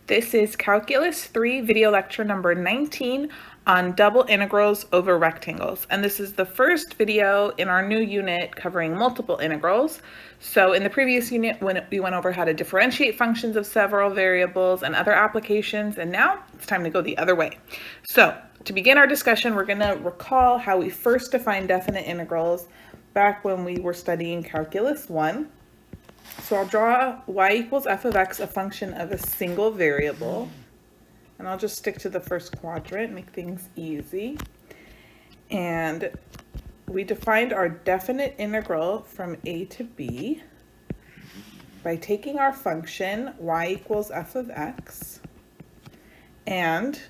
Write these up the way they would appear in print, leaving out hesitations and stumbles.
This is Calculus 3 video lecture number 19 on double integrals over rectangles. And this is the first video in our new unit covering multiple integrals. So in the previous unit, when we went over how to differentiate functions of several variables and other applications, and now it's time to go the other way. So to begin our discussion, we're going to recall how we first defined definite integrals back when we were studying Calculus 1. So I'll draw y equals f of x, a function of a single variable. And I'll just stick to the first quadrant, make things easy. And we defined our definite integral from a to b by taking our function y equals f of x and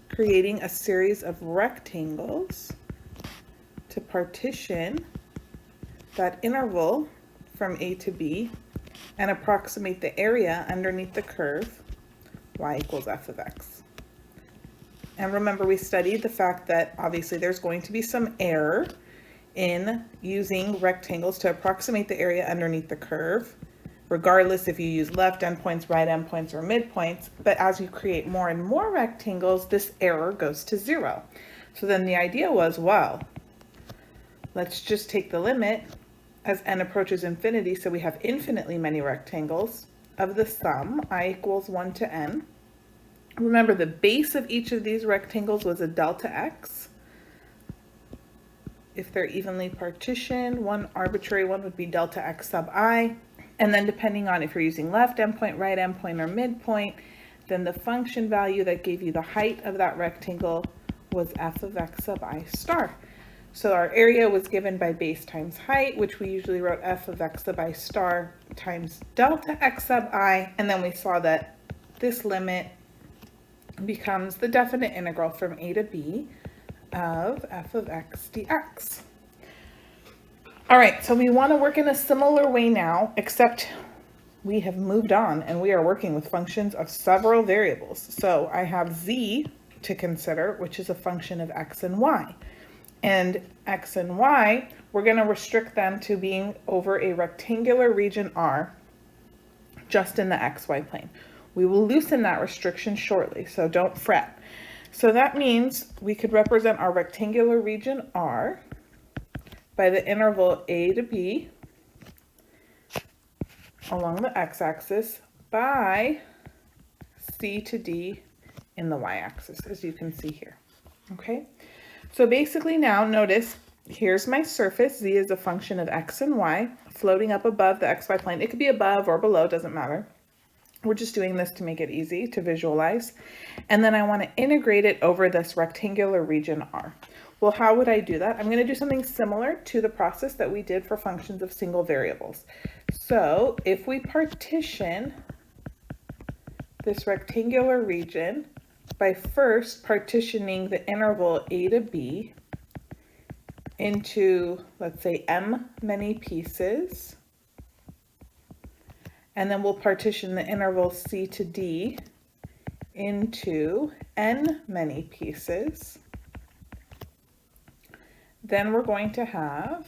creating a series of rectangles to partition that interval from a to b and approximate the area underneath the curve y equals f of x. And remember, we studied the fact that obviously there's going to be some error in using rectangles to approximate the area underneath the curve, regardless if you use left endpoints, right endpoints, or midpoints. But as you create more and more rectangles, this error goes to 0. So then the idea was, well, let's just take the limit as n approaches infinity, so we have infinitely many rectangles, of the sum I equals 1 to n. Remember, the base of each of these rectangles was a delta x. If they're evenly partitioned, one arbitrary one would be delta x sub I. And then depending on if you're using left endpoint, right endpoint, or midpoint, then the function value that gave you the height of that rectangle was f of x sub I star. So our area was given by base times height, which we usually wrote f of x sub I star times delta x sub I, and then we saw that this limit becomes the definite integral from a to b of f of x dx. All right, so we want to work in a similar way now, except we have moved on and we are working with functions of several variables. So I have z to consider, which is a function of x and y. And x and y, we're going to restrict them to being over a rectangular region R, just in the xy plane. We will loosen that restriction shortly, so don't fret. So that means we could represent our rectangular region R by the interval a to b along the x-axis by c to d in the y-axis, as you can see here. Okay? So basically now notice, here's my surface. Z is a function of x and y floating up above the xy plane. It could be above or below, doesn't matter. We're just doing this to make it easy to visualize. And then I want to integrate it over this rectangular region R. Well, how would I do that? I'm going to do something similar to the process that we did for functions of single variables. So if we partition this rectangular region by first partitioning the interval a to b into, let's say, m many pieces, and then we'll partition the interval c to d into n many pieces, then we're going to have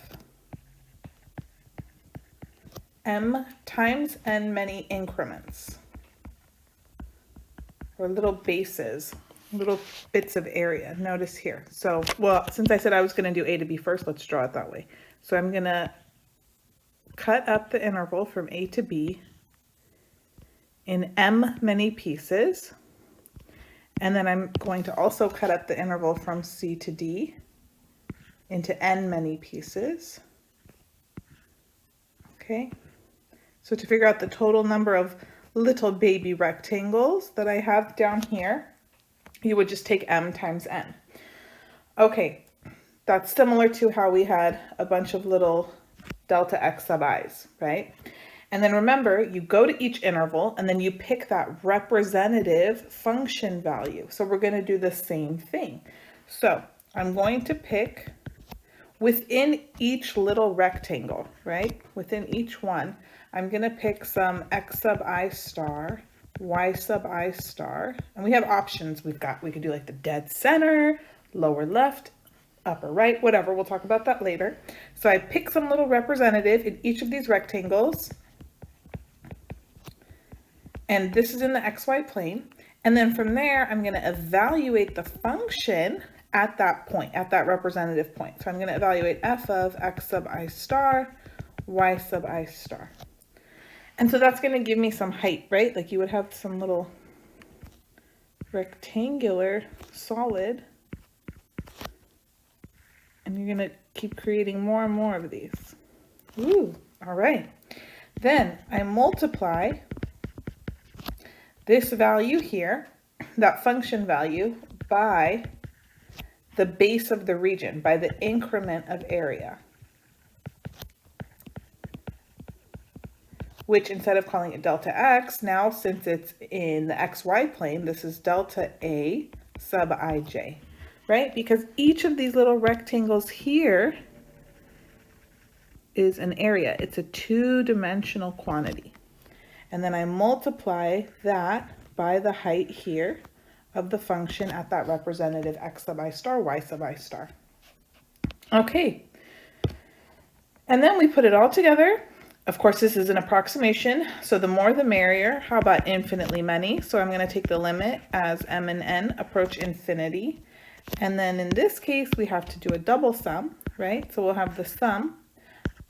m times n many increments, or little bases, little bits of area. Notice here. So, well, since I said I was going to do a to b first, let's draw it that way. So I'm going to cut up the interval from a to b in m many pieces. And then I'm going to also cut up the interval from c to d into n many pieces. Okay. So to figure out the total number of little baby rectangles that I have down here, you would just take m times n. Okay, that's similar to how we had a bunch of little delta x sub i's, right? And then remember, you go to each interval and then you pick that representative function value. So we're going to do the same thing. So I'm going to pick within each little rectangle, right? Within each one, I'm going to pick some x sub I star, y sub I star, and we have options. We could do like the dead center, lower left, upper right, whatever. We'll talk about that later. So I pick some little representative in each of these rectangles, and this is in the xy plane. And then from there, I'm going to evaluate the function at that point, at that representative point. So I'm going to evaluate f of x sub I star, y sub I star. And so that's going to give me some height, right? Like you would have some little rectangular solid, and you're going to keep creating more and more of these. Ooh, all right. Then I multiply this value here, that function value, by the base of the region, by the increment of area, which instead of calling it delta x, now since it's in the xy plane, this is delta A sub ij, right? Because each of these little rectangles here is an area. It's a two-dimensional quantity. And then I multiply that by the height here of the function at that representative x sub I star, y sub I star. Okay. And then we put it all together. Of course, this is an approximation, so the more the merrier. How about infinitely many? So I'm going to take the limit as m and n approach infinity. And then in this case, we have to do a double sum, right? So we'll have the sum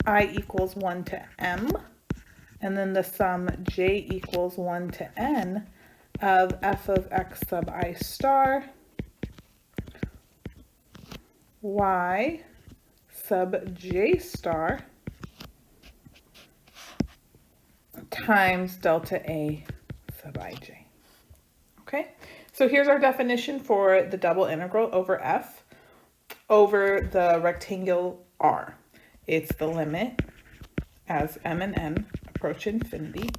I equals 1 to m, and then the sum j equals 1 to n of f of x sub I star, y sub j star, times delta A sub ij. Okay, so here's our definition for the double integral over f over the rectangle R. It's the limit as m and n approach infinity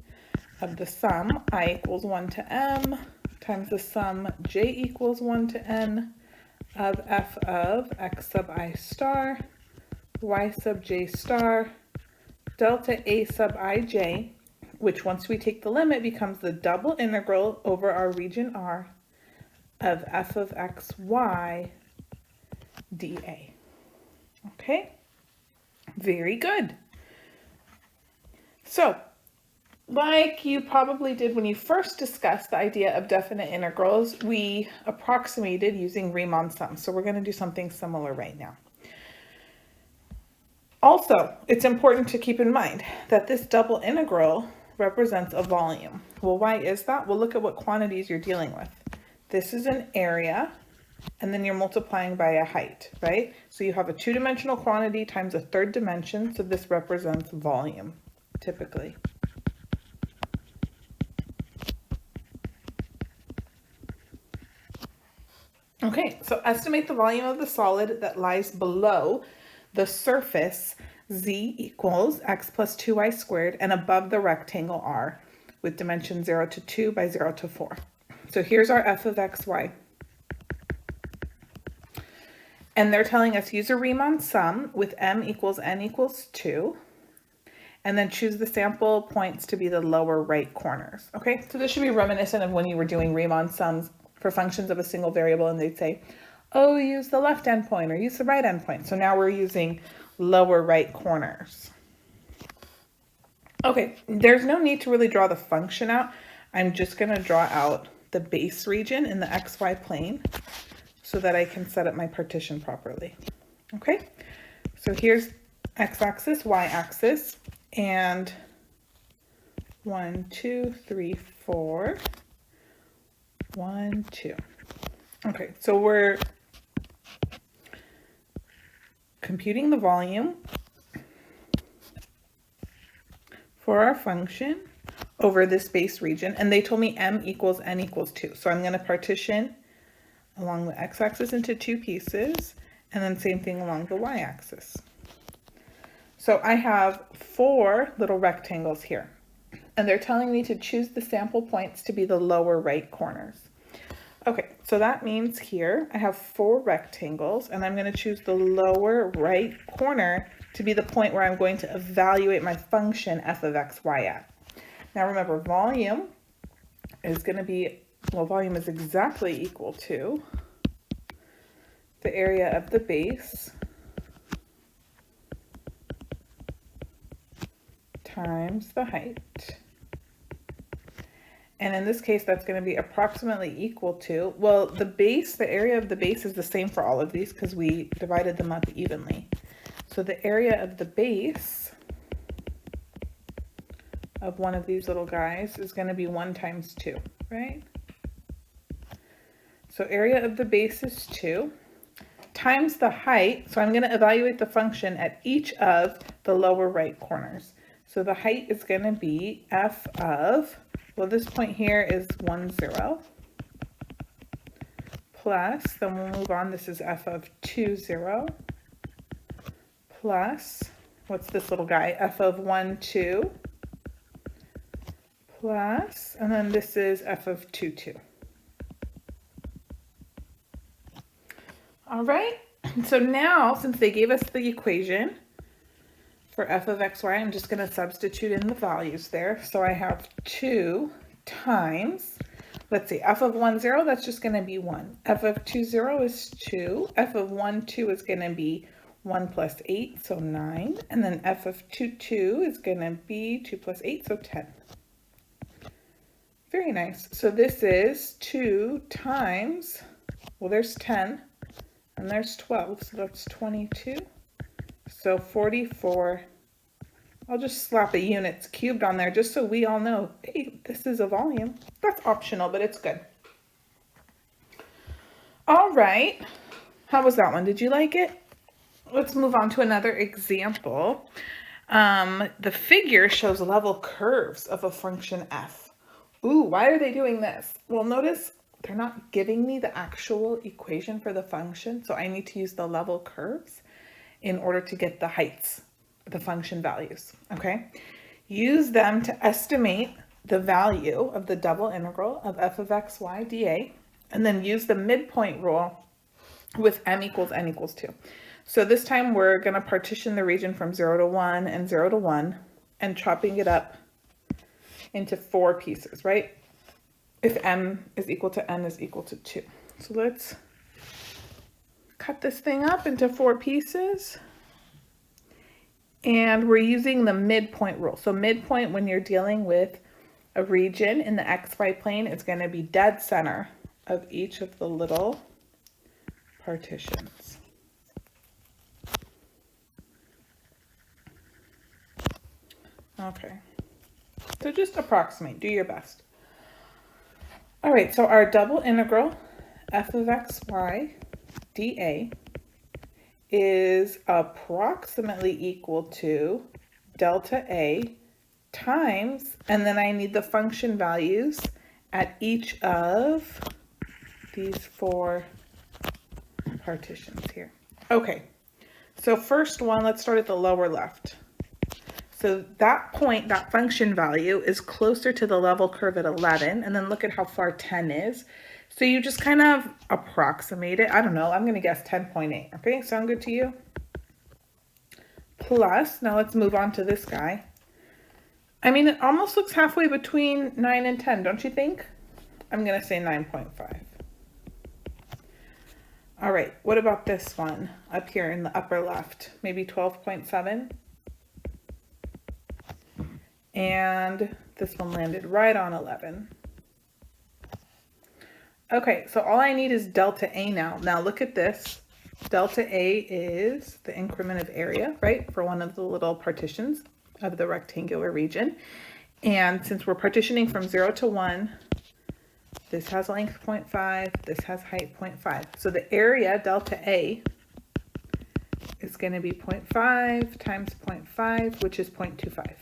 of the sum I equals 1 to m times the sum j equals 1 to n of f of x sub I star, y sub j star, delta A sub ij, which once we take the limit becomes the double integral over our region R of f of x y dA. Okay, very good. So, like you probably did when you first discussed the idea of definite integrals, we approximated using Riemann sums. So we're going to do something similar right now. Also, it's important to keep in mind that this double integral represents a volume. Well, why is that? Well, look at what quantities you're dealing with. This is an area, and then you're multiplying by a height, right? So you have a two-dimensional quantity times a third dimension, so this represents volume, typically. Okay, so estimate the volume of the solid that lies below the surface z equals x plus 2y squared and above the rectangle R with dimension 0 to 2 by 0 to 4. So here's our f of xy. And they're telling us use a Riemann sum with m equals n equals 2. And then choose the sample points to be the lower right corners. Okay, so this should be reminiscent of when you were doing Riemann sums for functions of a single variable, and they'd say, oh, use the left endpoint or use the right endpoint. So now we're using lower right corners. Okay, there's no need to really draw the function out. I'm just going to draw out the base region in the xy plane so that I can set up my partition properly. Okay, so here's x-axis, y-axis, and 1, 2, 3, 4. 1, 2. Okay, so we're computing the volume for our function over this base region, and they told me m equals n equals 2. So I'm going to partition along the x-axis into two pieces, and then same thing along the y-axis. So I have 4 little rectangles here, and they're telling me to choose the sample points to be the lower right corners. Okay, so that means here I have 4 rectangles, and I'm going to choose the lower right corner to be the point where I'm going to evaluate my function f of x, y at. Now remember, volume is going to be, well, volume is exactly equal to the area of the base times the height. And in this case, that's going to be approximately equal to, well, the base, the area of the base is the same for all of these because we divided them up evenly. So the area of the base of one of these little guys is going to be 1 times 2, right? So area of the base is 2 times the height. So I'm going to evaluate the function at each of the lower right corners. So the height is going to be f of, well, this point here is 1, 0, plus, then we'll move on, this is f of 2, 0, plus, what's this little guy, f of 1, 2, plus, and then this is f of 2, 2. All right, so now, since they gave us the equation for f of x, y, I'm just going to substitute in the values there. So I have 2 times, let's see, f of 1, 0, that's just going to be 1. F of 2, 0 is 2. F of 1, 2 is going to be 1 plus 8, so 9. And then f of 2, 2 is going to be 2 plus 8, so 10. Very nice. So this is 2 times, well, there's 10, and there's 12, so that's 22. So 44, I'll just slap a units cubed on there just so we all know, hey, this is a volume. That's optional, but it's good. All right, how was that one? Did you like it? Let's move on to another example. The figure shows level curves of a function f. Ooh, why are they doing this? Well, notice they're not giving me the actual equation for the function, so I need to use the level curves in order to get the heights, the function values, okay? Use them to estimate the value of the double integral of f of x, y, dA, and then use the midpoint rule with m equals n equals 2. So this time we're going to partition the region from 0 to 1 and 0 to 1 and chopping it up into 4 pieces, right? If m is equal to n is equal to 2. So let's cut this thing up into 4 pieces. And we're using the midpoint rule. So midpoint, when you're dealing with a region in the xy plane, it's going to be dead center of each of the little partitions. Okay, so just approximate, do your best. All right, so our double integral f of x, y, dA is approximately equal to delta A times, and then I need the function values at each of these 4 partitions here. Okay, so first one, let's start at the lower left. So that point, that function value is closer to the level curve at 11, and then look at how far 10 is. So you just kind of approximate it. I don't know, I'm going to guess 10.8. Okay, sound good to you? Plus, now let's move on to this guy. I mean, it almost looks halfway between 9 and 10, don't you think? I'm going to say 9.5. All right, what about this one up here in the upper left? Maybe 12.7? And this one landed right on 11. Okay, so all I need is delta A now. Now look at this. Delta A is the increment of area, right, for one of the little partitions of the rectangular region. And since we're partitioning from 0 to 1, this has length 0.5, this has height 0.5. So the area, delta A, is going to be 0.5 times 0.5, which is 0.25.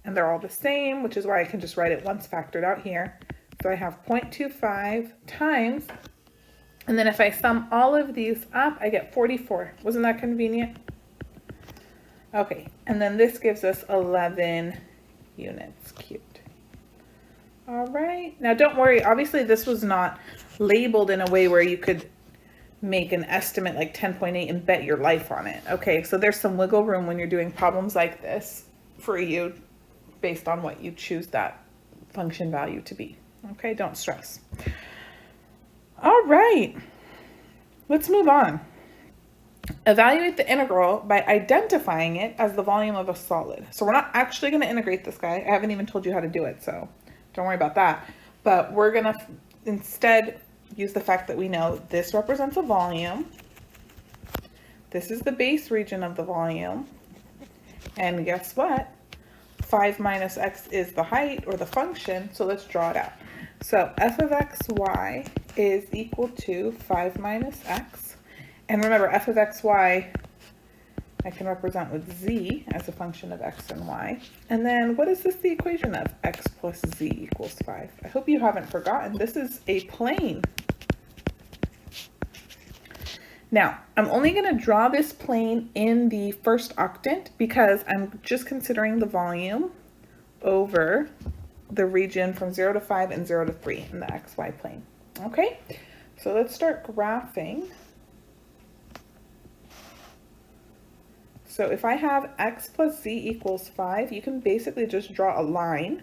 And they're all the same, which is why I can just write it once factored out here. So I have 0.25 times, and then if I sum all of these up, I get 44. Wasn't that convenient? Okay, and then this gives us 11 units cubed. All right, now don't worry, obviously this was not labeled in a way where you could make an estimate like 10.8 and bet your life on it. Okay, so there's some wiggle room when you're doing problems like this for you based on what you choose that function value to be. Okay, don't stress. All right, let's move on. Evaluate the integral by identifying it as the volume of a solid. So we're not actually going to integrate this guy. I haven't even told you how to do it, so Don't worry about that. But we're going to instead use the fact that we know this represents a volume. This is the base region of the volume. And guess what? 5 minus x is the height, or the function, so let's draw it out. So f of xy is equal to 5 minus x. And remember, f of xy I can represent with z as a function of x and y. And then what is this the equation of? X plus z equals 5. I hope you haven't forgotten. This is a plane. Now, I'm only going to draw this plane in the first octant because I'm just considering the volume over the region from 0 to 5 and 0 to 3 in the xy plane. Okay, so let's start graphing. So if I have x plus z equals 5, you can basically just draw a line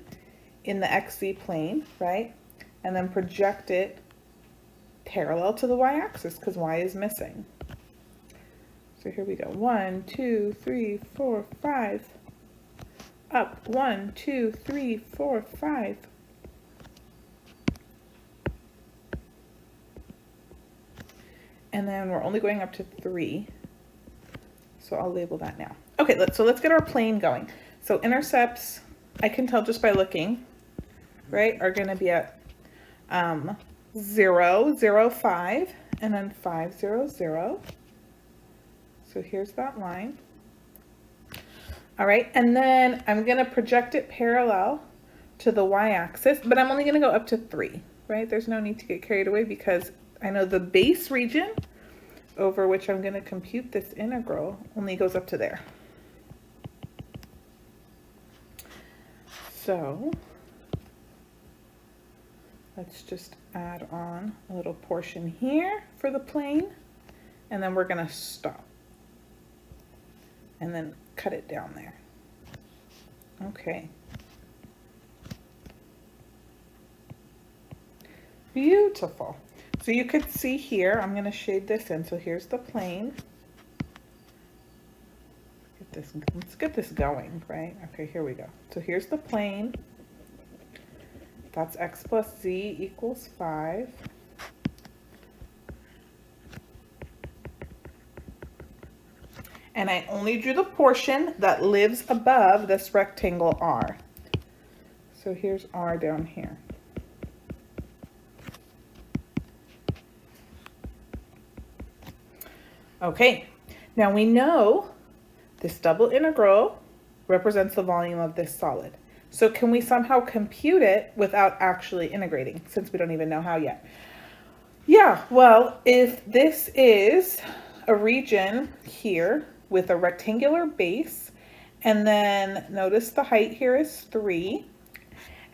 in the xz plane, right? And then project it parallel to the y-axis because y is missing. So here we go. 1, 2, 3, 4, 5. Up. 1, 2, 3, 4, 5. And then we're only going up to 3. So I'll label that now. Okay, let's get our plane going. So intercepts, I can tell just by looking, right, are going to be at 0, 0, 5, and then 5, 0, 0. So here's that line. All right, and then I'm going to project it parallel to the y-axis, but I'm only going to go up to 3, right? There's no need to get carried away because I know the base region over which I'm going to compute this integral only goes up to there. So let's just add on a little portion here for the plane, and then we're going to stop and then cut it down there. Okay. Beautiful. So you could see here, I'm going to shade this in. So here's the plane. Let's get this going, right? Okay, here we go. So here's the plane. That's x plus z equals 5. And I only drew the portion that lives above this rectangle R. So here's R down here. Okay, now we know this double integral represents the volume of this solid. So can we somehow compute it without actually integrating, since we don't even know how yet? Yeah, well, if this is a region here with a rectangular base, and then notice the height here is 3,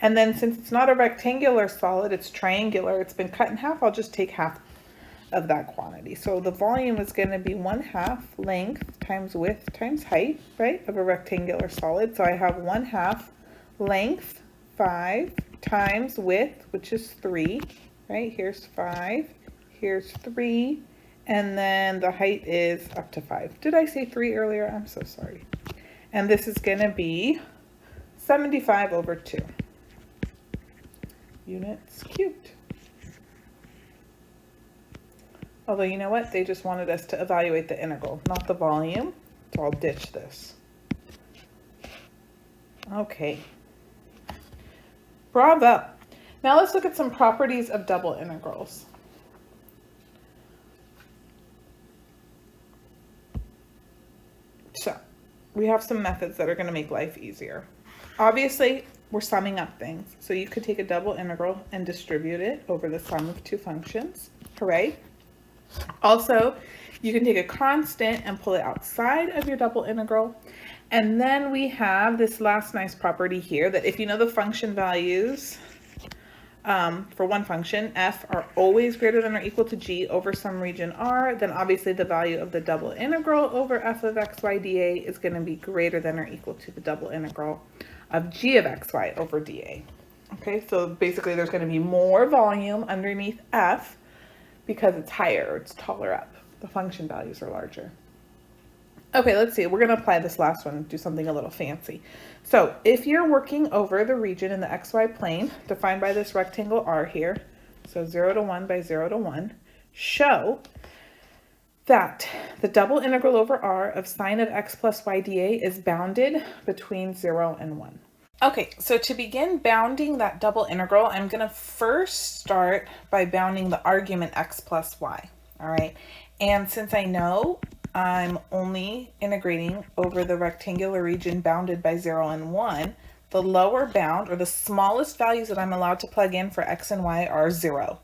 and then since it's not a rectangular solid, it's triangular, it's been cut in half, I'll just take half of that quantity. So the volume is going to be 1/2 length times width times height, right, of a rectangular solid. So I have 1/2 length, 5, times width, which is 3, right? Here's 5, here's 3, and then the height is up to 5. Did I say 3 earlier? I'm so sorry. And this is going to be 75 over 2 units cubed. Although, you know what? They just wanted us to evaluate the integral, not the volume. So I'll ditch this. Okay. Bravo. Now let's look at some properties of double integrals. So we have some methods that are going to make life easier. Obviously, we're summing up things. So you could take a double integral and distribute it over the sum of two functions. Hooray. Also, you can take a constant and pull it outside of your double integral. And then we have this last nice property here that if you know the function values for one function, f are always greater than or equal to g over some region r, then obviously the value of the double integral over f of xy dA is going to be greater than or equal to the double integral of g of xy over dA. Okay, so basically there's going to be more volume underneath f because it's higher, it's taller up. The function values are larger. Okay, let's see. We're going to apply this last one and do something a little fancy. So if you're working over the region in the xy plane defined by this rectangle R here, so 0 to 1 by 0 to 1, show that the double integral over R of sine of x plus y dA is bounded between 0 and 1. Okay, so to begin bounding that double integral, I'm going to first start by bounding the argument x plus y, all right? And since I know I'm only integrating over the rectangular region bounded by 0 and 1, the lower bound, or the smallest values that I'm allowed to plug in for x and y, are 0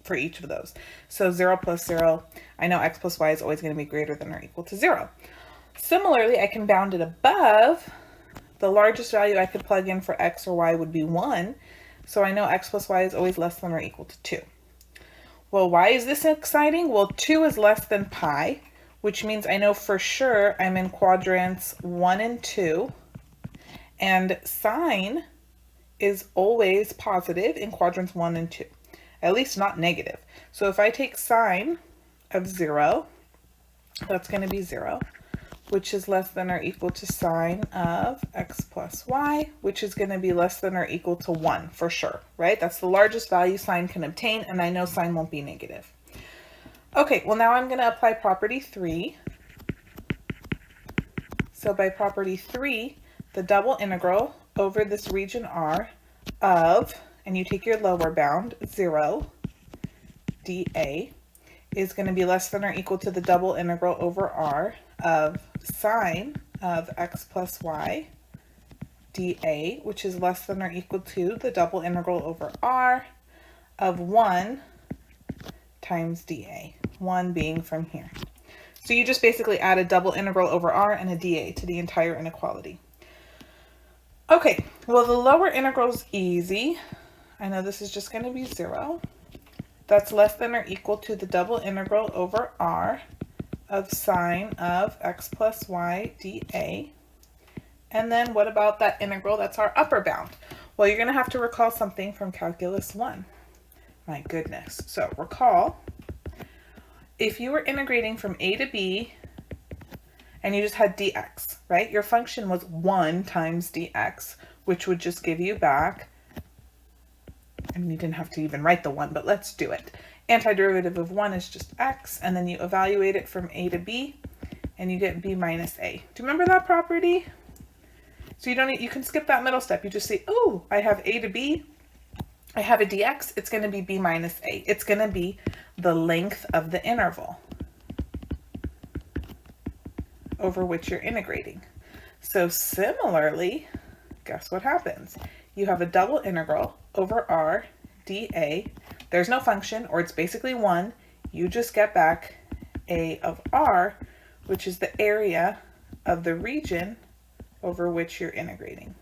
for each of those. So 0 plus 0, I know x plus y is always going to be greater than or equal to 0. Similarly, I can bound it above. The largest value I could plug in for x or y would be 1, so I know x plus y is always less than or equal to 2. Well, why is this exciting? Well, 2 is less than pi, which means I know for sure I'm in quadrants 1 and 2, and sine is always positive in quadrants 1 and 2, at least not negative. So if I take sine of 0, that's going to be 0, which is less than or equal to sine of x plus y, which is going to be less than or equal to 1 for sure, right? That's the largest value sine can obtain, and I know sine won't be negative. Okay, well now I'm going to apply property 3. So by property 3, the double integral over this region R of, and you take your lower bound, 0 dA, is going to be less than or equal to the double integral over R of sine of x plus y dA, which is less than or equal to the double integral over R of 1 times dA, 1 being from here. So you just basically add a double integral over R and a dA to the entire inequality. Okay, well the lower integral is easy. I know this is just going to be 0. That's less than or equal to the double integral over R of sine of x plus y dA. And then what about that integral? That's our upper bound. Well, you're going to have to recall something from Calculus 1. My goodness. So recall, if you were integrating from a to b and you just had dx, right? Your function was 1 times dx, which would just give you back, and you didn't have to even write the 1, but let's do it. Antiderivative of 1 is just x, and then you evaluate it from a to b, and you get b minus a. Do you remember that property? So you can skip that middle step. You just say, oh, I have a to b, I have a dx, it's going to be b minus a. It's going to be the length of the interval over which you're integrating. So similarly, guess what happens? You have a double integral over R dA. There's no function, or it's basically 1. You just get back a of R, which is the area of the region over which you're integrating.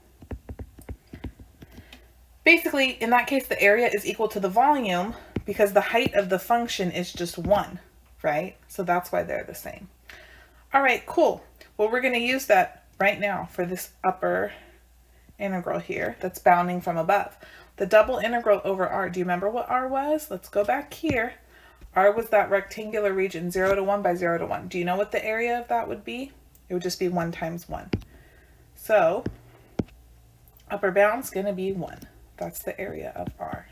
Basically, in that case, the area is equal to the volume because the height of the function is just 1, right? So that's why they're the same. All right, cool. Well, we're going to use that right now for this upper integral here that's bounding from above. The double integral over R, do you remember what R was? Let's go back here. R was that rectangular region, 0 to 1 by 0 to 1. Do you know what the area of that would be? It would just be 1 times 1. So upper bound's going to be 1. That's the area of R.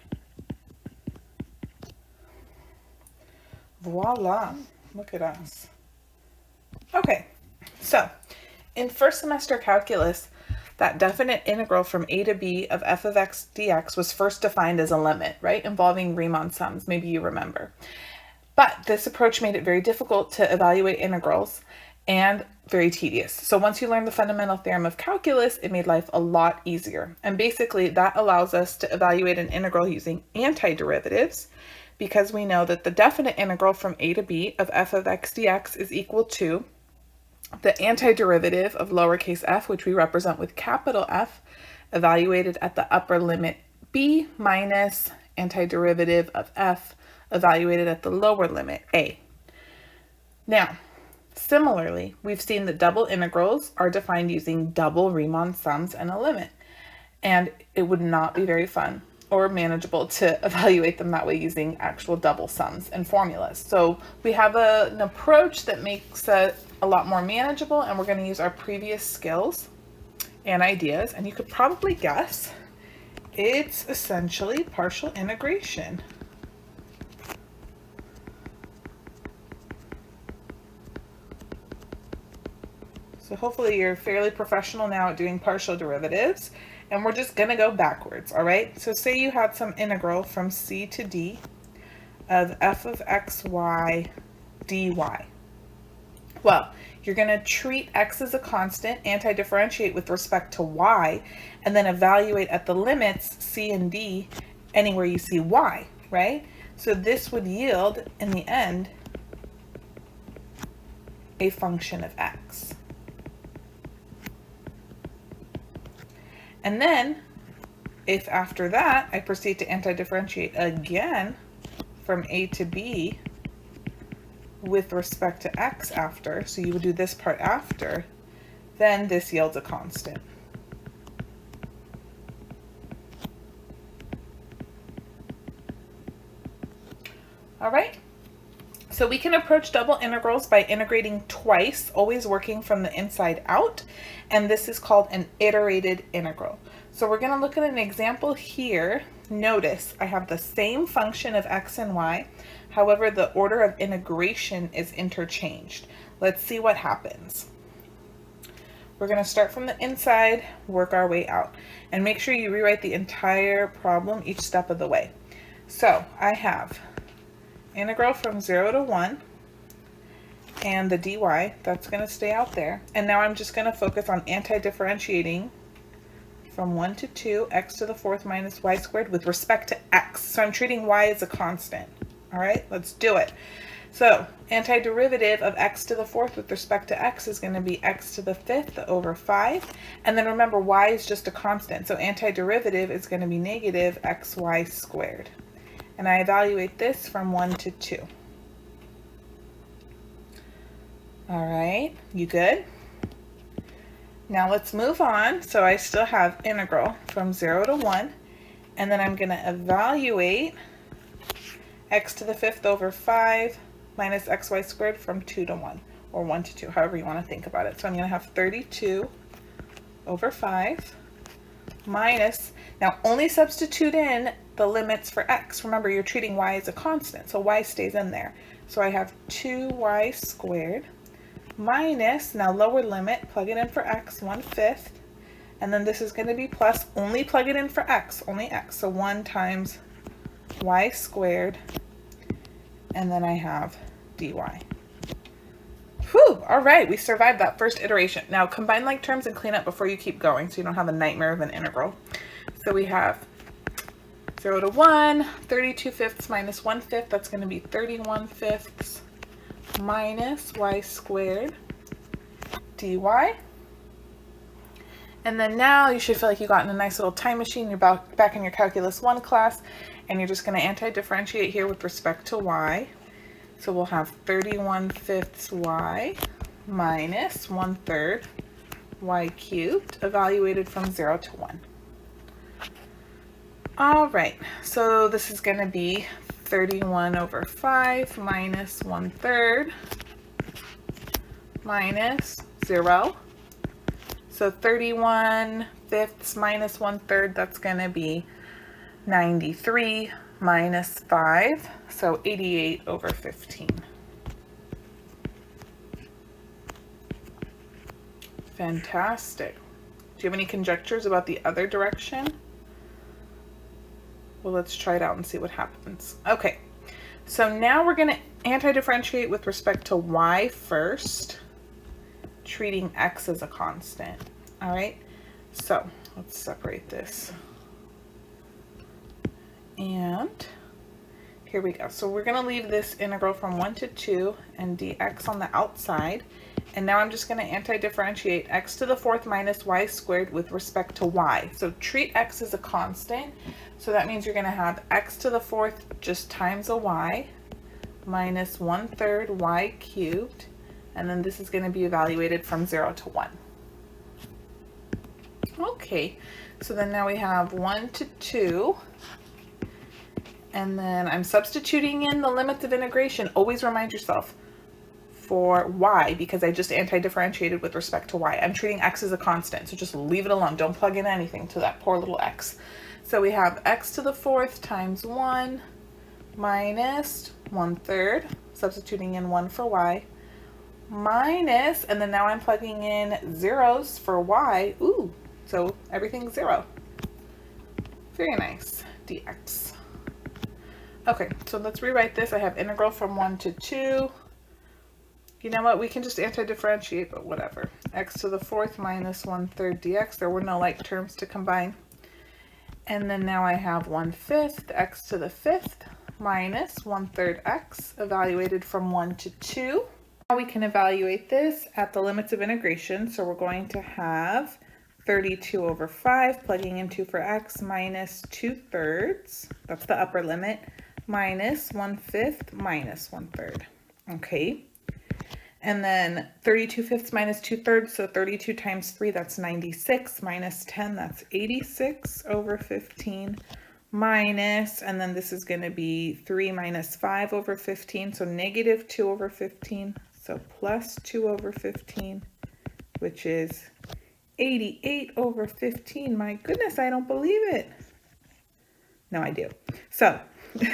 Voila, look at us. Okay, so in first semester calculus, that definite integral from a to b of f of x dx was first defined as a limit, right, involving Riemann sums, maybe you remember. But this approach made it very difficult to evaluate integrals and very tedious. So once you learn the fundamental theorem of calculus, it made life a lot easier. And basically that allows us to evaluate an integral using antiderivatives, because we know that the definite integral from a to b of f of x dx is equal to the antiderivative of lowercase f, which we represent with capital F, evaluated at the upper limit b, minus antiderivative of f, evaluated at the lower limit a. Now, similarly, we've seen that double integrals are defined using double Riemann sums and a limit, and it would not be very fun or manageable to evaluate them that way using actual double sums and formulas. So we have an approach that makes a lot more manageable, and we're going to use our previous skills and ideas, and you could probably guess it's essentially partial integration. So hopefully you're fairly professional now at doing partial derivatives, and we're just going to go backwards, all right? So say you had some integral from c to d of f of xy dy. Well, you're going to treat x as a constant, anti-differentiate with respect to y, and then evaluate at the limits c and d anywhere you see y, right? So this would yield, in the end, a function of x. And then, if after that I proceed to anti-differentiate again from a to b with respect to x after, so you would do this part after, then this yields a constant. All right, so we can approach double integrals by integrating twice, always working from the inside out, and this is called an iterated integral. So we're going to look at an example here. Notice I have the same function of x and y, however the order of integration is interchanged. Let's see what happens. We're going to start from the inside, work our way out, and make sure you rewrite the entire problem each step of the way. So I have integral from 0 to 1, and the dy, that's going to stay out there. And now I'm just going to focus on anti-differentiating from 1 to 2, x to the fourth minus y squared with respect to x. So I'm treating y as a constant. All right, let's do it. So antiderivative of x to the fourth with respect to x is going to be x to the fifth over 5. And then remember, y is just a constant. So antiderivative is going to be negative xy squared. And I evaluate this from 1 to 2. All right, you good? Now let's move on. So I still have integral from 0 to 1, and then I'm going to evaluate x to the fifth over 5 minus xy squared from 2 to 1, or 1 to 2, however you want to think about it. So I'm going to have 32 over 5 minus, now only substitute in the limits for x. Remember, you're treating y as a constant, so y stays in there. So I have 2y squared minus, now lower limit, plug it in for x, 1/5, and then this is going to be plus, only plug it in for x, only x, so 1 times y squared, and then I have dy. Whew, all right, we survived that first iteration. Now combine like terms and clean up before you keep going so you don't have a nightmare of an integral. So we have 0 to 1, 32/5 minus 1/5, that's going to be 31/5 minus y squared dy. And then now you should feel like you got in a nice little time machine. You're back in your Calculus 1 class, and you're just going to anti-differentiate here with respect to y. So we'll have 31/5 y minus 1/3 y cubed, evaluated from 0 to 1. All right, so this is going to be 31 over 5 minus 1/3 minus 0. So 31/5 minus 1/3, that's going to be 93 minus 5, so 88 over 15. Fantastic. Do you have any conjectures about the other direction? Well, let's try it out and see what happens. Okay, so now we're going to anti-differentiate with respect to y first, treating x as a constant. All right, so let's separate this. And here we go. So we're going to leave this integral from 1 to 2 and dx on the outside. And now I'm just going to anti-differentiate x to the fourth minus y squared with respect to y. So treat x as a constant. So that means you're going to have x to the fourth just times a y minus 1/3 y cubed. And then this is going to be evaluated from 0 to 1. Okay, so then now we have 1 to 2. And then I'm substituting in the limits of integration. Always remind yourself, for y because I just anti-differentiated with respect to y. I'm treating x as a constant, so just leave it alone. Don't plug in anything to that poor little x. So we have x to the fourth times 1 minus 1/3, substituting in 1 for y, minus, and then now I'm plugging in zeros for y. Ooh, so everything's 0. Very nice, dx. Okay, so let's rewrite this. I have integral from 1 to 2. You know what? We can just anti-differentiate, but whatever. X to the fourth minus 1/3 dx. There were no like terms to combine. And then now I have 1/5 x to the fifth minus 1/3 x, evaluated from 1 to 2. Now we can evaluate this at the limits of integration. So we're going to have 32 over 5, plugging in 2 for x, minus 2/3. That's the upper limit. Minus 1/5 minus 1/3. Okay. And then 32/5 minus 2/3, so 32 times 3, that's 96, minus 10, that's 86 over 15, minus, and then this is going to be 3 minus 5 over 15, so negative 2 over 15, so plus 2 over 15, which is 88 over 15. My goodness, I don't believe it. No, I do. So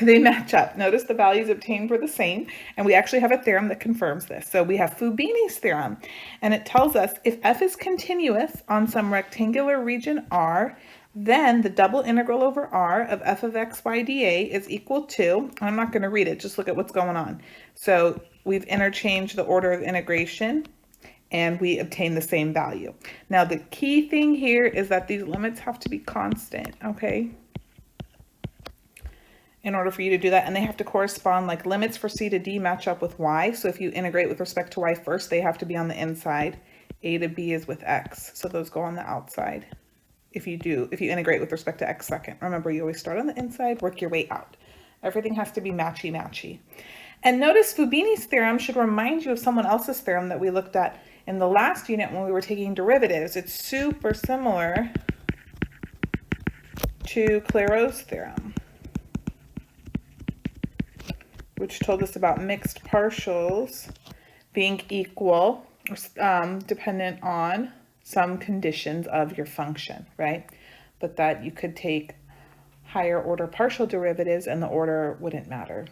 they match up. Notice the values obtained were the same, and we actually have a theorem that confirms this. So we have Fubini's theorem, and it tells us if f is continuous on some rectangular region R, then the double integral over R of f of x y dA is equal to, I'm not going to read it, just look at what's going on. So we've interchanged the order of integration, and we obtain the same value. Now the key thing here is that these limits have to be constant, okay? In order for you to do that, and they have to correspond, like limits for c to d match up with y. So if you integrate with respect to y first, they have to be on the inside. A to b is with x, so those go on the outside. If you integrate with respect to x second, remember you always start on the inside, work your way out. Everything has to be matchy-matchy. And notice Fubini's theorem should remind you of someone else's theorem that we looked at in the last unit when we were taking derivatives. It's super similar to Clairaut's theorem, which told us about mixed partials being equal, dependent on some conditions of your function, right? But that you could take higher order partial derivatives and the order wouldn't matter.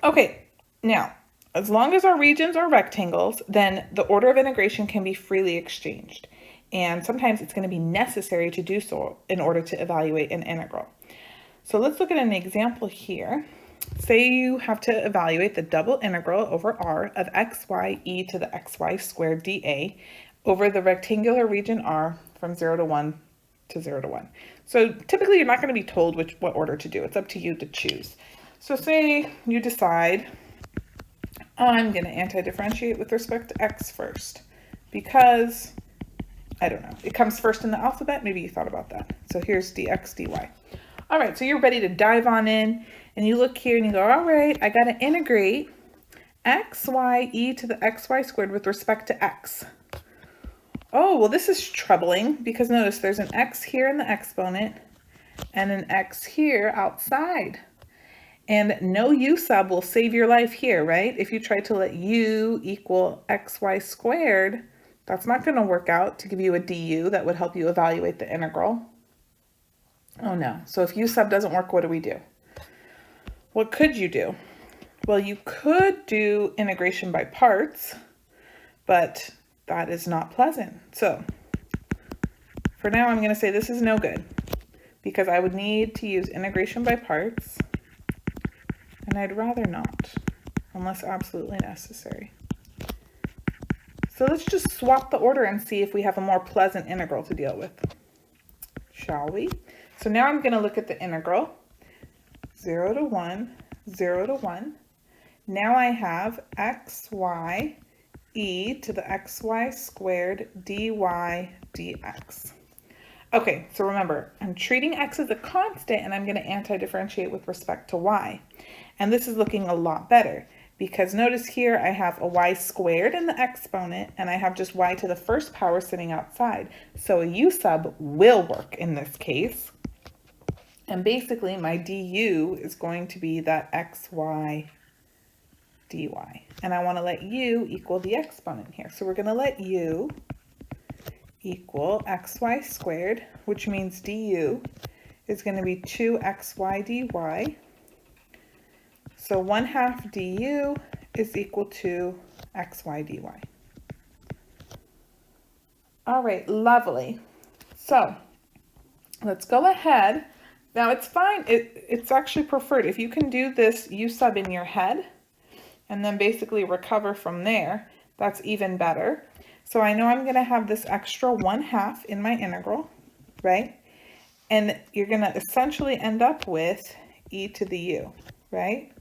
Okay, now, as long as our regions are rectangles, then the order of integration can be freely exchanged. And sometimes it's going to be necessary to do so in order to evaluate an integral. So let's look at an example here. Say you have to evaluate the double integral over R of xy e to the xy squared dA over the rectangular region R from 0 to 1 to 0 to 1. So typically you're not going to be told what order to do. It's up to you to choose. So say you decide, I'm going to anti-differentiate with respect to x first because, I don't know, it comes first in the alphabet. Maybe you thought about that. So here's dx dy. All right, so you're ready to dive on in, and you look here and you go, all right, I got to integrate xy e to the xy squared with respect to x. Oh, well, this is troubling because notice there's an x here in the exponent and an x here outside. And no u sub will save your life here, right? If you try to let u equal xy squared, that's not going to work out to give you a du that would help you evaluate the integral. Oh no. So if u sub doesn't work, what do we do? What could you do? Well, you could do integration by parts, but that is not pleasant. So for now, I'm going to say this is no good because I would need to use integration by parts, and I'd rather not unless absolutely necessary. So let's just swap the order and see if we have a more pleasant integral to deal with, shall we? So now I'm going to look at the integral, 0 to 1, 0 to 1. Now I have xy e to the xy squared dy dx. Okay, so remember, I'm treating x as a constant and I'm going to anti-differentiate with respect to y. And this is looking a lot better because notice here I have a y squared in the exponent and I have just y to the first power sitting outside. So a u sub will work in this case. And basically my du is going to be that xy dy. And I want to let u equal the exponent here. So we're going to let u equal xy squared, which means du is going to be 2xy dy. So 1/2 du is equal to xy dy. All right, lovely. So let's go ahead. Now it's fine, it's actually preferred if you can do this u sub in your head and then basically recover from there, that's even better. So I know I'm going to have this extra 1/2 in my integral, right? And you're going to essentially end up with e to the u, right?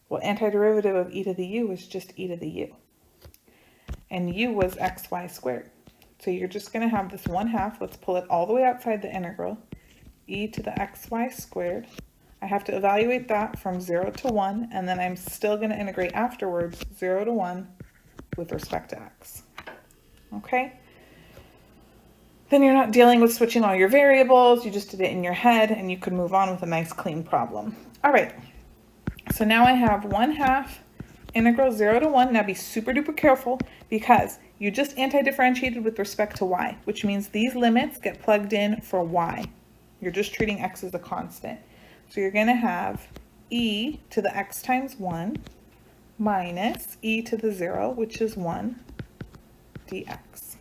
Well, antiderivative of e to the u is just e to the u. And u was xy squared. So you're just going to have this 1/2. Let's pull it all the way outside the integral. E to the xy squared. I have to evaluate that from 0 to 1, and then I'm still going to integrate afterwards 0 to 1 with respect to x. Okay? Then you're not dealing with switching all your variables. You just did it in your head, and you could move on with a nice clean problem. All right. So now I have 1/2 integral 0 to 1. Now be super duper careful because you just anti-differentiated with respect to y, which means these limits get plugged in for y. You're just treating x as a constant. So you're going to have e to the x times 1 minus e to the 0, which is 1 dx.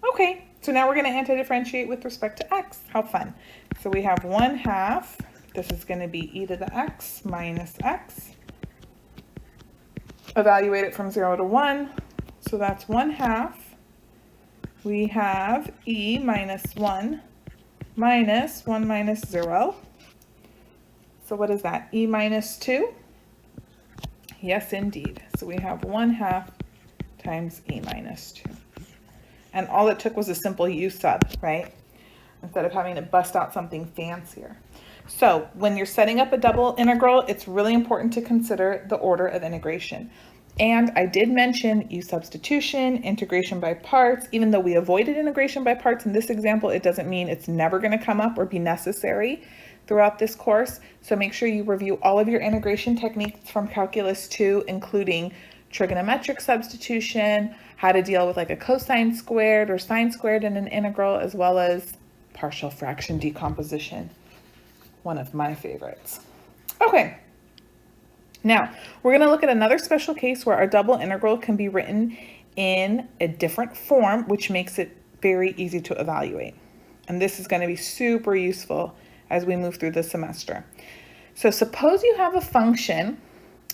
Okay, so now we're going to anti-differentiate with respect to x. How fun. So we have 1/2. This is going to be e to the x minus x. Evaluate it from 0 to 1. So that's 1/2. We have e minus 1 minus 1 minus 0. So what is that? E minus 2? Yes, indeed. So we have 1/2 times e minus 2. And all it took was a simple u sub, right? Instead of having to bust out something fancier. So when you're setting up a double integral, it's really important to consider the order of integration. And I did mention u substitution, integration by parts. Even though we avoided integration by parts in this example, it doesn't mean it's never going to come up or be necessary throughout this course. So make sure you review all of your integration techniques from Calculus 2, including trigonometric substitution, how to deal with like a cosine squared or sine squared in an integral, as well as partial fraction decomposition, one of my favorites. Okay. Now, we're going to look at another special case where our double integral can be written in a different form, which makes it very easy to evaluate. And this is going to be super useful as we move through the semester. So suppose you have a function,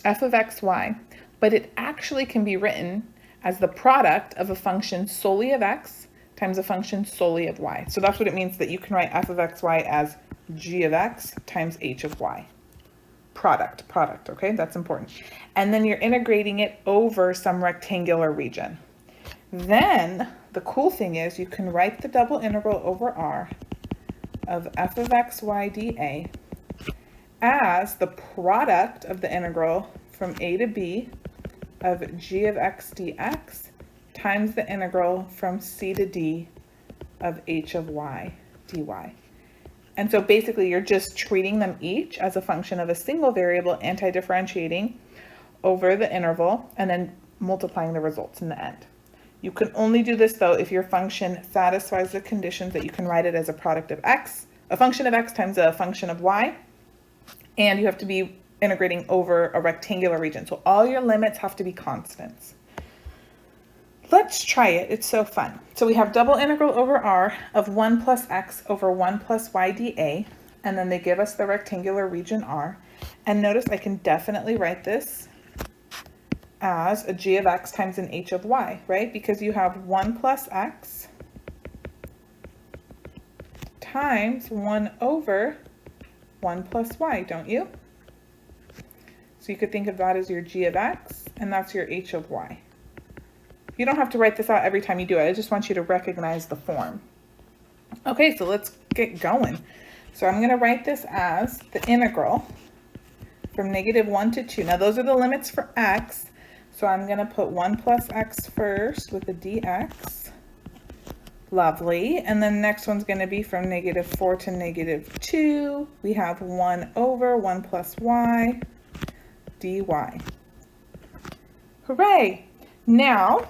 f of xy, but it actually can be written as the product of a function solely of x times a function solely of y. So that's what it means that you can write f of xy as g of x times h of y. Product, okay? That's important. And then you're integrating it over some rectangular region. Then the cool thing is you can write the double integral over R of f of xy dA as the product of the integral from a to b of g of x dx times the integral from c to d of h of y dy. And so basically you're just treating them each as a function of a single variable, anti-differentiating over the interval, and then multiplying the results in the end. You can only do this though if your function satisfies the conditions that you can write it as a product of x, a function of x times a function of y, and you have to be integrating over a rectangular region. So all your limits have to be constants. Let's try it. It's so fun. So we have double integral over R of 1 plus x over 1 plus y dA, and then they give us the rectangular region R. And notice I can definitely write this as a g of x times an h of y, right? Because you have 1 plus x times 1 over 1 plus y, don't you? So you could think of that as your g of x, and that's your h of y. You don't have to write this out every time you do it. I just want you to recognize the form. Okay, so let's get going. So I'm going to write this as the integral from -1 to 2. Now those are the limits for x. So I'm going to put 1 plus x first with a dx Lovely. And then next one's going to be from -4 to -2. We have 1 over 1 plus y dy. Hooray! Now,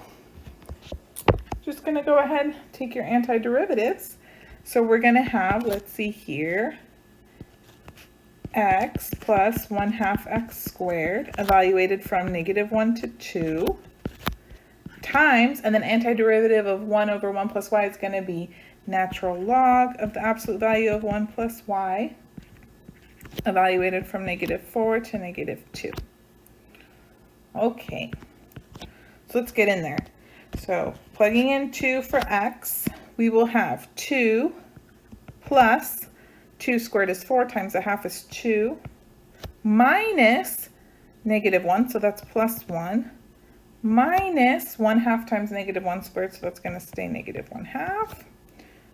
just going to go ahead and take your antiderivatives. So we're going to have, let's see here, x plus 1/2 x squared evaluated from -1 to 2 times, and then antiderivative of 1 over 1 plus y is going to be natural log of the absolute value of 1 plus y evaluated from -4 to -2. Okay, so let's get in there. So plugging in 2 for x, we will have 2 plus 2 squared is 4 times 1/2 is 2 minus -1, so that's plus 1, minus 1/2 times -1 squared, so that's going to stay -1/2.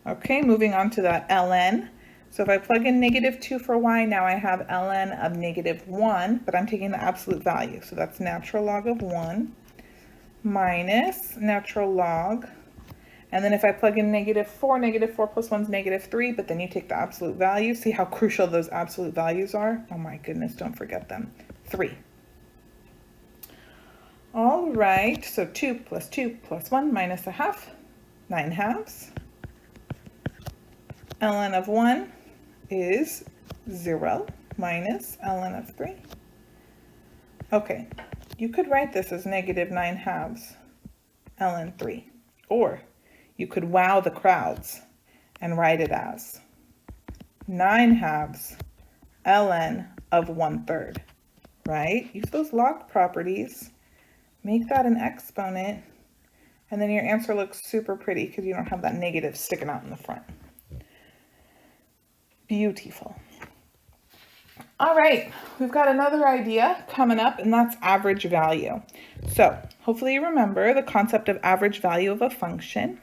Okay, moving on to that ln. So if I plug in -2 for y, now I have ln of -1, but I'm taking the absolute value, so that's natural log of 1 minus natural log. And then if I plug in -4 plus 1 is -3, but then you take the absolute value. See how crucial those absolute values are? Oh my goodness, don't forget them. 3. All right, so 2 plus 1 minus 1/2, 9/2. ln of 1 is 0 minus ln of 3. Okay, you could write this as -9/2 ln 3, or you could wow the crowds and write it as 9/2 ln of 1/3, right? Use those log properties, make that an exponent, and then your answer looks super pretty because you don't have that negative sticking out in the front. Beautiful. All right, we've got another idea coming up, and that's average value. So hopefully you remember the concept of average value of a function.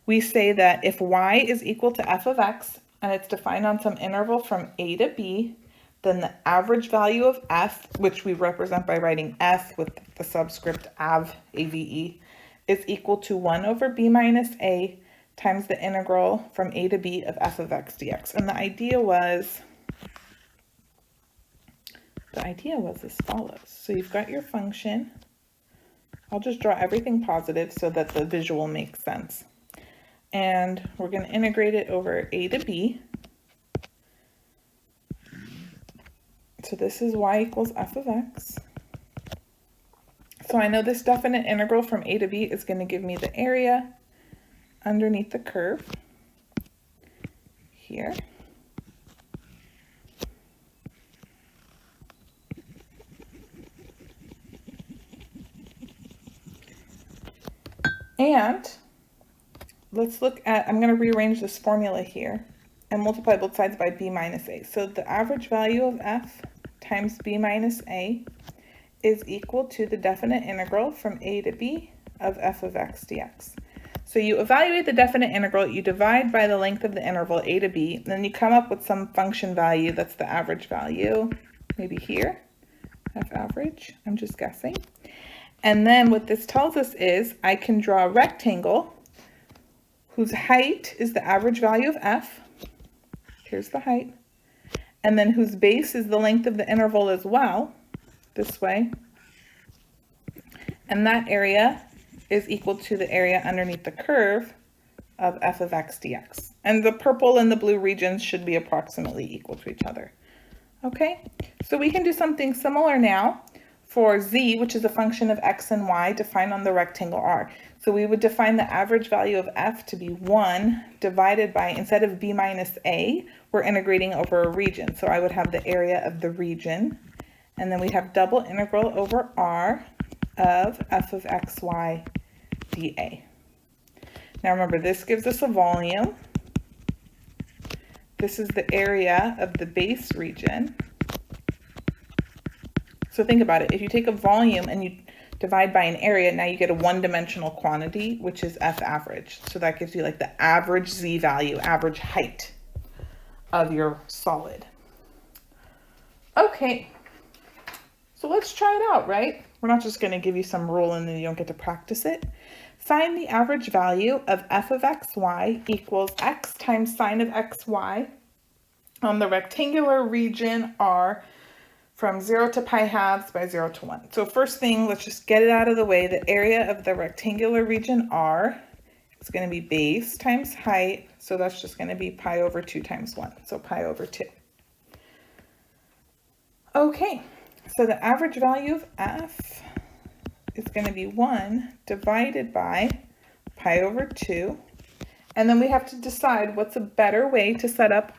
We say that if y is equal to f of x and it's defined on some interval from a to b, then the average value of f, which we represent by writing f with the subscript av, ave, is equal to 1 over b minus a times the integral from a to b of f of x dx. And the idea was as follows. So you've got your function. I'll just draw everything positive so that the visual makes sense. And we're going to integrate it over a to b. So this is y equals f of x. So I know this definite integral from a to b is going to give me the area underneath the curve here. And let's look at, I'm going to rearrange this formula here and multiply both sides by b minus a. So the average value of f times b minus a is equal to the definite integral from a to b of f of x dx. So you evaluate the definite integral, you divide by the length of the interval a to b, and then you come up with some function value that's the average value, maybe here, f average, I'm just guessing. And then what this tells us is I can draw a rectangle whose height is the average value of f. Here's the height. And then whose base is the length of the interval as well, this way. And that area is equal to the area underneath the curve of f of x dx. And the purple and the blue regions should be approximately equal to each other. Okay, so we can do something similar now for z, which is a function of x and y defined on the rectangle R. So we would define the average value of f to be 1 divided by, instead of b minus a, we're integrating over a region. So I would have the area of the region, and then we have double integral over R of f of xy dA. Now remember, this gives us a volume. This is the area of the base region. So think about it. If you take a volume and you divide by an area, now you get a one-dimensional quantity, which is f average. So that gives you like the average z value, average height of your solid. Okay, so let's try it out, right? We're not just going to give you some rule and then you don't get to practice it. Find the average value of f of xy equals x times sine of xy on the rectangular region R from 0 to pi halves by 0 to 1. So first thing, let's just get it out of the way. The area of the rectangular region R is going to be base times height. So that's just going to be pi over 2 times 1. So pi over 2. Okay, so the average value of f is going to be 1 divided by pi over 2. And then we have to decide what's a better way to set up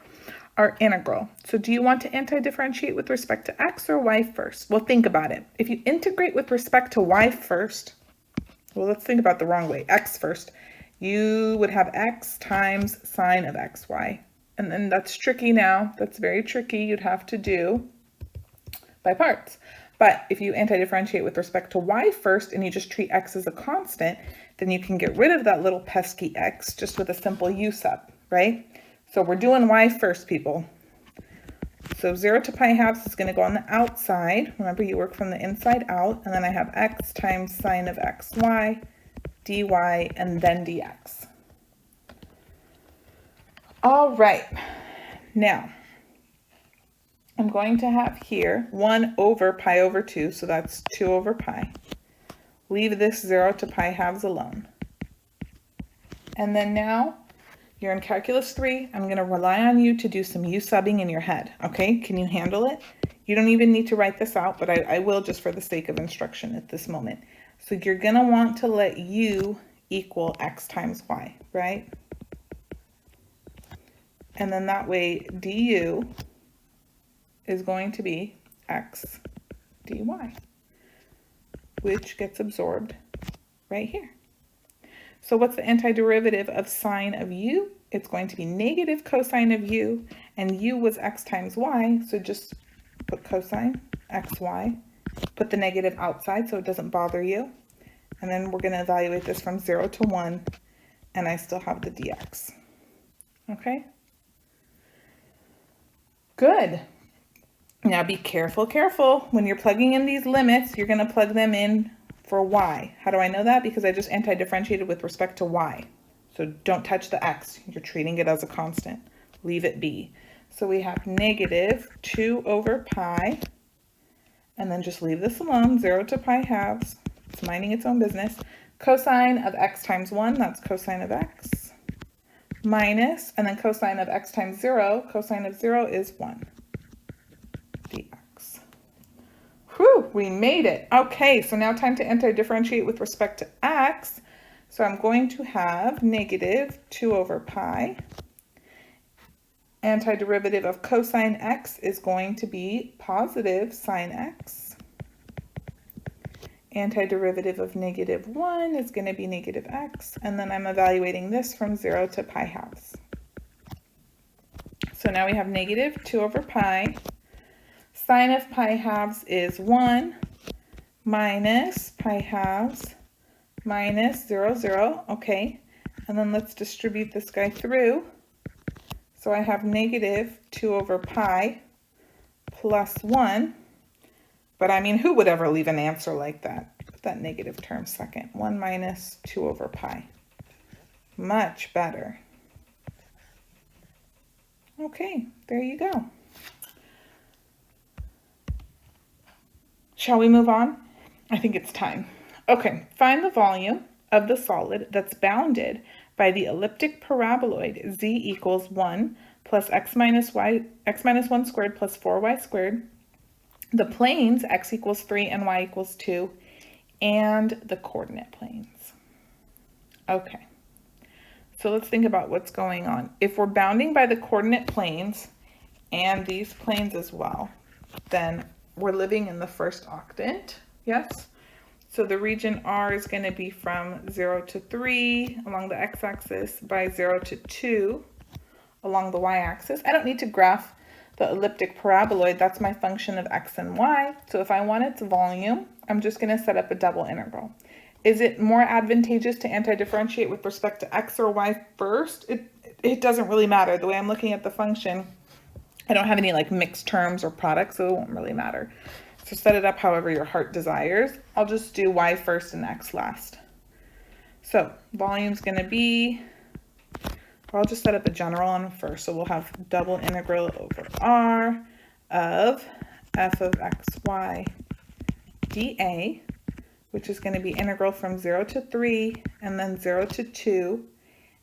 our integral. So do you want to anti-differentiate with respect to x or y first? Well, think about it. If you integrate with respect to y first, well, let's think about the wrong way, x first, you would have x times sine of xy. And then that's tricky now. That's very tricky. You'd have to do by parts. But if you anti-differentiate with respect to y first and you just treat x as a constant, then you can get rid of that little pesky x just with a simple u sub, right? So we're doing y first, people. So 0 to pi halves is going to go on the outside. Remember, you work from the inside out. And then I have x times sine of xy, dy, and then dx. All right. Now, I'm going to have here 1 over pi over 2. So that's 2 over pi. Leave this 0 to pi halves alone. And then now, you're in Calculus 3. I'm going to rely on you to do some u-subbing in your head, okay? Can you handle it? You don't even need to write this out, but I will just for the sake of instruction at this moment. So you're going to want to let u equal x times y, right? And then that way du is going to be x dy, which gets absorbed right here. So what's the antiderivative of sine of u? It's going to be negative cosine of u, and u was x times y, so just put cosine xy, put the negative outside so it doesn't bother you, and then we're going to evaluate this from 0 to 1, and I still have the dx. Okay? Good. Now be careful, careful. When you're plugging in these limits, you're going to plug them in for y. How do I know that? Because I just anti-differentiated with respect to y. So don't touch the x. You're treating it as a constant. Leave it be. So we have negative 2 over pi, and then just leave this alone, 0 to pi halves. It's minding its own business. Cosine of x times 1, that's cosine of x, minus, and then cosine of x times 0, cosine of 0 is 1 dx. Whew, we made it. Okay, so now time to anti-differentiate with respect to x. So I'm going to have negative 2 over pi. Antiderivative of cosine x is going to be positive sine x. Antiderivative of negative 1 is going to be negative x. And then I'm evaluating this from 0 to pi halves. So now we have negative 2 over pi. Sine of pi halves is 1 minus pi halves minus 0, 0. Okay. And then let's distribute this guy through. So I have negative 2 over pi plus 1. But I mean, who would ever leave an answer like that? Put that negative term second. 1 minus 2 over pi. Much better. Okay, there you go. Shall we move on? I think it's time. Okay, find the volume of the solid that's bounded by the elliptic paraboloid z equals 1 plus x minus 1 squared plus 4y squared, the planes x equals 3 and y equals 2, and the coordinate planes. Okay, so let's think about what's going on. If we're bounding by the coordinate planes and these planes as well, then we're living in the first octant, yes? So the region R is going to be from 0 to 3 along the x-axis by 0 to 2 along the y-axis. I don't need to graph the elliptic paraboloid. That's my function of x and y. So if I want its volume, I'm just going to set up a double integral. Is it more advantageous to anti-differentiate with respect to x or y first? It doesn't really matter. The way I'm looking at the function, I don't have any like mixed terms or products, so it won't really matter. So set it up however your heart desires. I'll just do y first and x last. So volume's going to be, I'll just set up a general one first. So we'll have double integral over R of f of xy dA, which is going to be integral from 0 to 3 and then 0 to 2.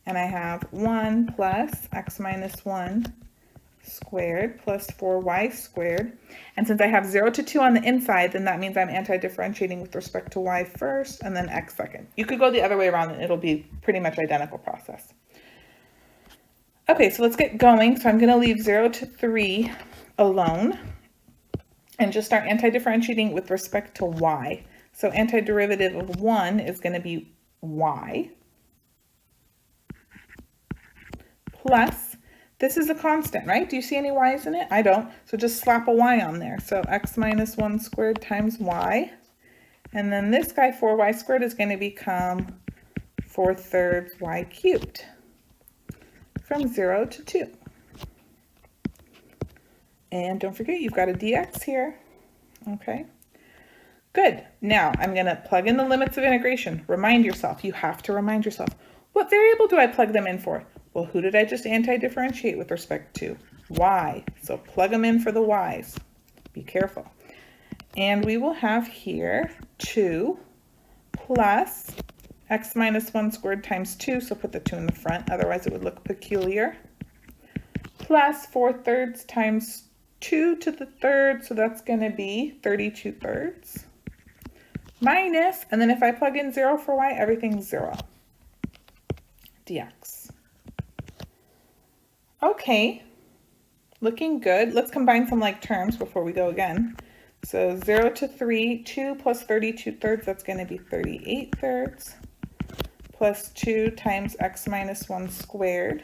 And I have 1 plus x minus 1 squared plus 4y squared. And since I have 0 to 2 on the inside, then that means I'm anti-differentiating with respect to y first and then x second. You could go the other way around and it'll be pretty much identical process. Okay, so let's get going. So I'm going to leave 0 to 3 alone and just start anti-differentiating with respect to y. So antiderivative of 1 is going to be y plus, this is a constant, right? Do you see any y's in it? I don't. So just slap a y on there. So x minus 1 squared times y. And then this guy, 4y squared, is going to become 4/3 y cubed from 0 to 2. And don't forget, you've got a dx here. Okay. Good. Now I'm going to plug in the limits of integration. Remind yourself. You have to remind yourself. What variable do I plug them in for? Well, who did I just anti-differentiate with respect to? Y. So plug them in for the y's. Be careful. And we will have here 2 plus x minus 1 squared times 2. So put the 2 in the front. Otherwise, it would look peculiar. Plus 4/3 times 2 to the third. So that's going to be 32/3. Minus, and then if I plug in 0 for y, everything's 0. Dx. Okay, looking good. Let's combine some like terms before we go again. So 0 to 3, 2 plus 32/3, that's going to be 38/3, plus 2 times x minus 1 squared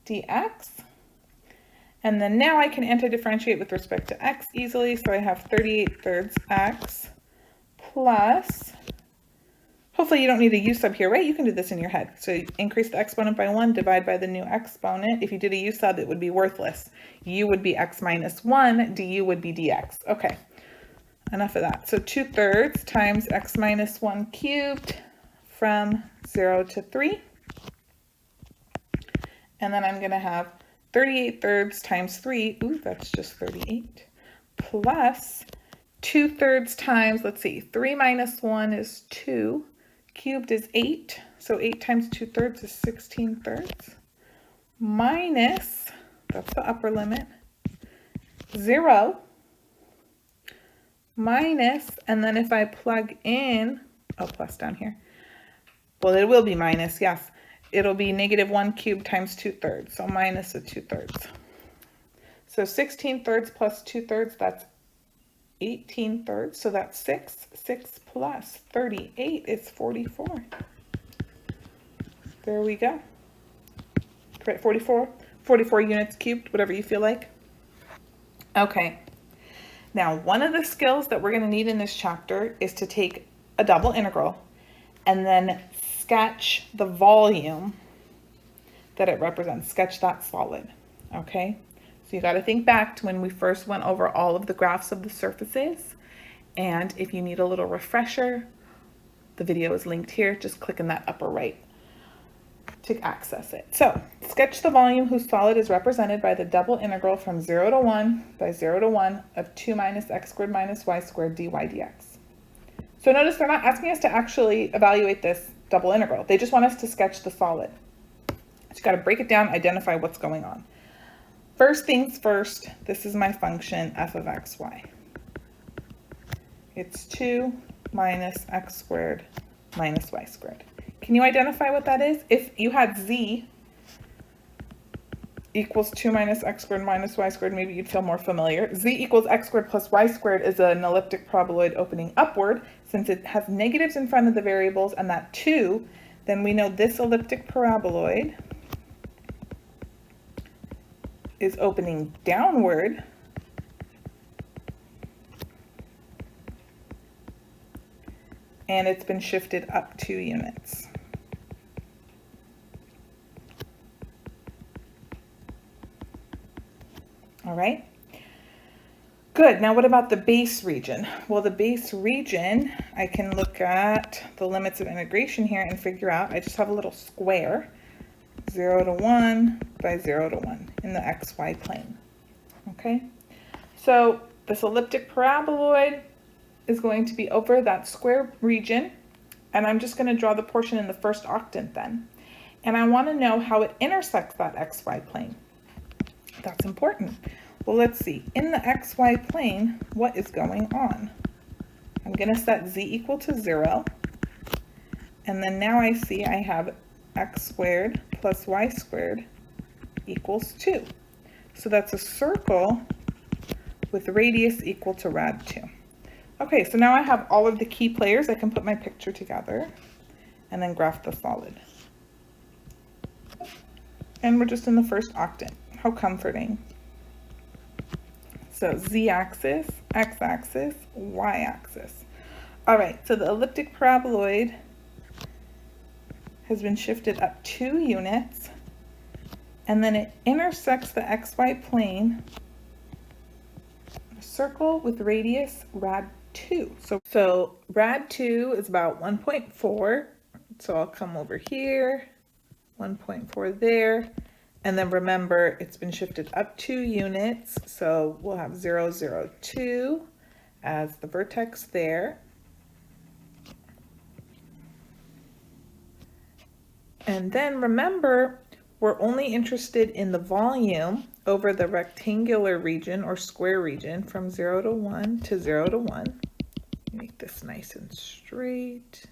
dx. And then now I can anti-differentiate with respect to x easily, so I have 38/3 x plus, hopefully you don't need a u sub here, right? You can do this in your head. So increase the exponent by 1, divide by the new exponent. If you did a u sub, it would be worthless. U would be x minus 1, du would be dx. Okay, enough of that. So 2/3 times x minus 1 cubed from 0 to 3. And then I'm going to have 38/3 times 3, ooh, that's just 38, plus 2/3 times, let's see, 3 minus 1 is 2, cubed is 8, so 8 times 2/3 is 16/3, minus, that's the upper limit, 0, minus, and then if I plug in, oh, plus down here, well, it will be minus, yes, it'll be negative 1 cubed times 2/3, so minus a 2/3. So 16/3 plus 2/3, that's 18/3, so that's 6. 6 plus 38 is 44. There we go. Correct, 44 units cubed, whatever you feel like. Okay. Now, one of the skills that we're going to need in this chapter is to take a double integral and then sketch the volume that it represents. Sketch that solid. Okay? So you got to think back to when we first went over all of the graphs of the surfaces. And if you need a little refresher, the video is linked here. Just click in that upper right to access it. So sketch the volume whose solid is represented by the double integral from 0 to 1 by 0 to 1 of 2 minus x squared minus y squared dy dx. So notice they're not asking us to actually evaluate this double integral. They just want us to sketch the solid. So you got to break it down, identify what's going on. First things first, this is my function f of xy. It's 2 minus x squared minus y squared. Can you identify what that is? If you had z equals 2 minus x squared minus y squared, maybe you'd feel more familiar. Z equals x squared plus y squared is an elliptic paraboloid opening upward. Since it has negatives in front of the variables and that 2, then we know this elliptic paraboloid is opening downward and it's been shifted up 2 units. All right. Good. Now what about the base region? Well, the base region, I can look at the limits of integration here and figure out, I just have a little square, 0 to 1 by 0 to 1 in the xy plane. Okay, so this elliptic paraboloid is going to be over that square region, and I'm just going to draw the portion in the first octant then. And I want to know how it intersects that xy plane. That's important. Well, let's see. In the xy plane, what is going on? I'm going to set z equal to 0. And then now I see I have x squared plus y squared equals 2. So that's a circle with radius equal to rad 2. Okay, so now I have all of the key players. I can put my picture together and then graph the solid. And we're just in the first octant. How comforting. So z-axis, x-axis, y-axis. All right, so the elliptic paraboloid has been shifted up 2 units, and then it intersects the xy plane, a circle with radius rad 2. So rad 2 is about 1.4, so I'll come over here, 1.4 there. And then remember, it's been shifted up 2 units, so we'll have 0, 0, 2 as the vertex there. And then remember, we're only interested in the volume over the rectangular region or square region from 0 to 1 to 0 to 1. Make this nice and straight.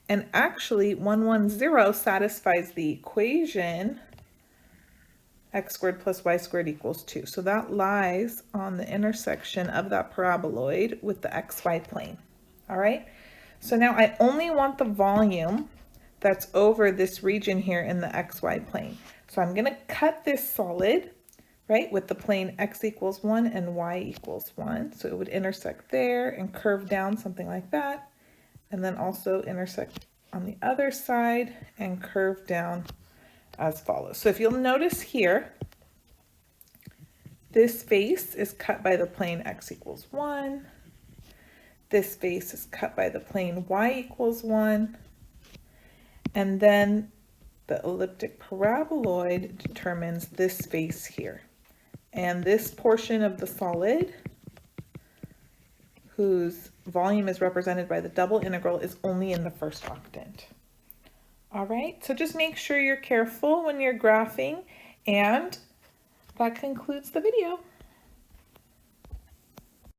And actually, 1, 1, 0 satisfies the equation x squared plus y squared equals 2. So that lies on the intersection of that paraboloid with the xy plane. All right? So now I only want the volume that's over this region here in the xy plane. So I'm going to cut this solid, right, with the plane x equals 1 and y equals 1. So it would intersect there and curve down something like that. And then also intersect on the other side and curve down as follows. So if you'll notice here, this face is cut by the plane x equals 1. This face is cut by the plane y equals 1. And then the elliptic paraboloid determines this face here. And this portion of the solid, whose volume is represented by the double integral, is only in the first octant. All right, so just make sure you're careful when you're graphing, and that concludes the video.